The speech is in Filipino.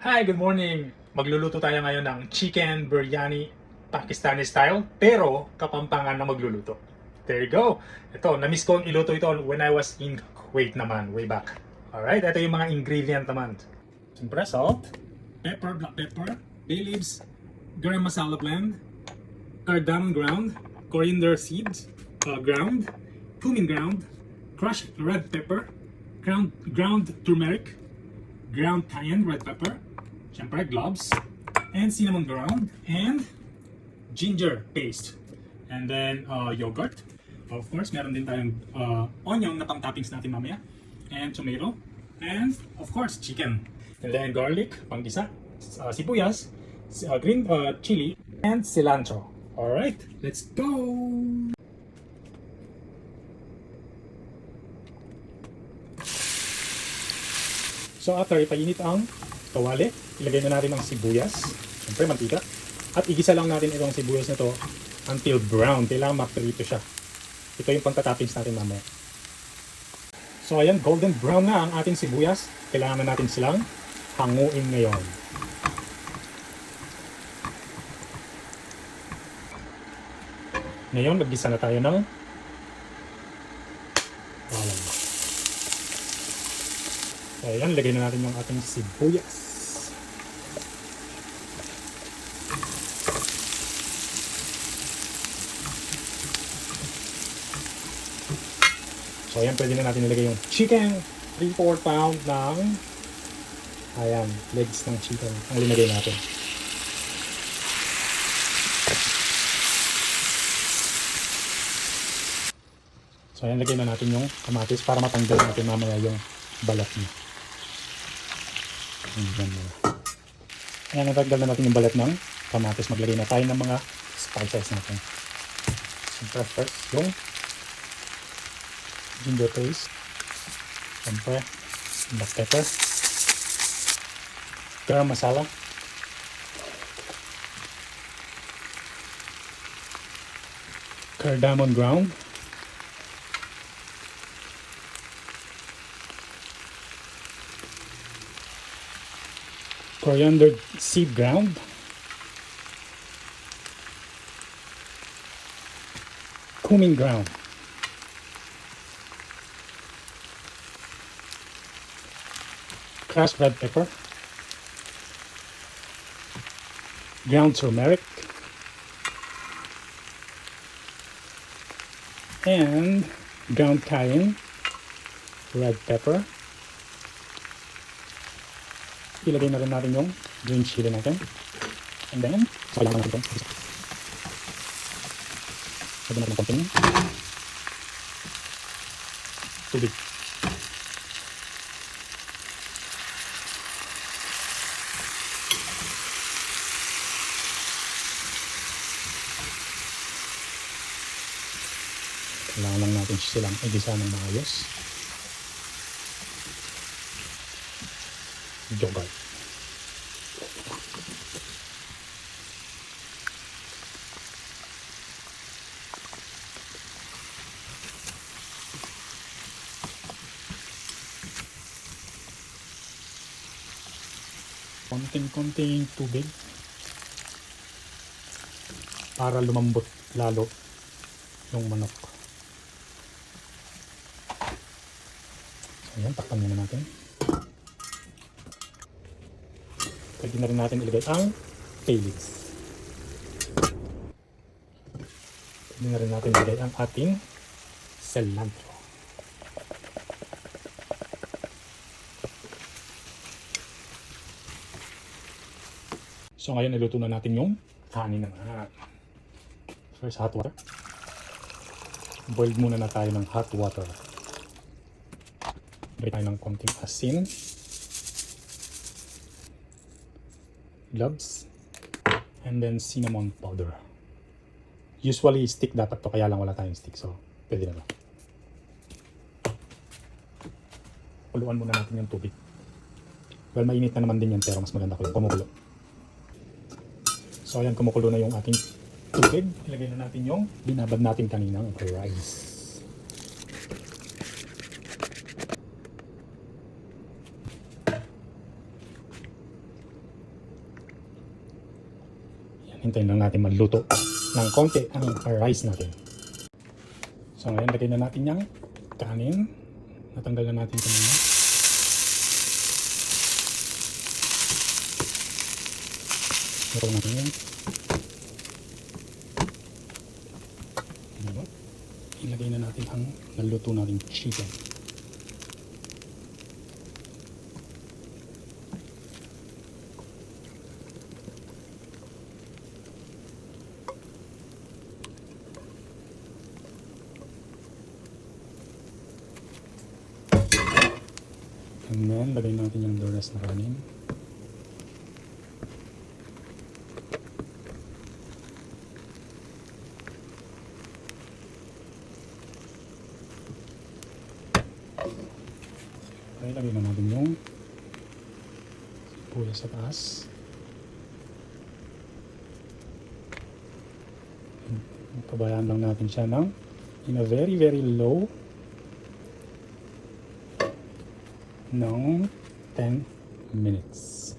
Hi, good morning! Magluluto tayo ngayon ng chicken biryani Pakistani style, pero Kapampangan na magluluto. There you go! Ito, na-miss ko iluto ito when I was in Kuwait naman, way back. Alright, ito yung mga ingredient naman. Siyempre, salt, pepper, black pepper, bay leaves, garam masala blend, cardamom ground, coriander seeds, ground, cumin ground, crushed red pepper, ground turmeric, ground cayenne red pepper, syempre gloves, and cinnamon ground, and ginger paste. And then yogurt. Of course, meron din tayong onion na pang-toppings natin mamaya. And tomato. And of course, chicken. And then garlic, panggisa, sibuyas, green chili, and cilantro. Alright, let's go! So after ipainit ang kawali, ilagay na natin ang sibuyas, siyempre mantika, at igisa lang natin itong sibuyas na to until brown. Kailangan maprito siya. Ito yung pang-toppings natin mamaya. So ayan, golden brown na ang ating sibuyas. Kailangan na natin silang hanguin ngayon. Ngayon, maggisa na tayo ng bawang. So ayan, lagay na natin yung ating sibuyas. So ayan, pwede na natin ilagay yung chicken. 3/4 pound ng ayan, legs ng chicken ang linagay natin. So ayan, lagay na natin yung kamatis para matanggal natin mamaya yung balat niya. Ayan, natanggal na natin yung balat ng kamatis. Maglagay na tayo ng mga spices natin. Siyempre first yung ginger paste, siyempre black pepper, garam masala, cardamom ground, coriander seed ground, cumin ground, crushed red pepper, ground turmeric, and ground cayenne red pepper. Ilagay na rin natin yung green chili natin. And then, kailangan natin ito. Lagyan natin ng konting tubig. Kailangan lang natin silang igisa ng maayos. Yogurt. Konting-konting tubig para lumambot lalo yung manok. Ayan, takpan muna natin. Pwede na rin natin ilagay ang bay leaves. Pwede na rin natin ilagay ang ating cilantro. So ngayon, niluto na natin yung kanin naman. First, hot water. Boiled muna na tayo ng hot water. Lagay tayo ng konting asin. Gloves. And then cinnamon powder. Usually stick dapat to, kaya lang wala tayong stick. So, pwede na ba? Kuluan muna natin yung tubig. Well, mainit na naman din yan, pero mas maganda ko yung kumukulo. So ayan, kumukulo na yung ating tubig. Ilagay na natin yung binabad natin kaninang rice. Antayin lang natin maluto ng konti ang rice natin. So ngayon, lagay na natin yung kanin. Natanggal na natin ito muna. Luto natin yun. Ilagay na natin ang naluto natin chicken. And then, lagay natin yung the rest na kanin. Okay, lagay na natin yung sibuyas sa taas. Pabayaan lang natin siya ng in a very low ng 10 minutes.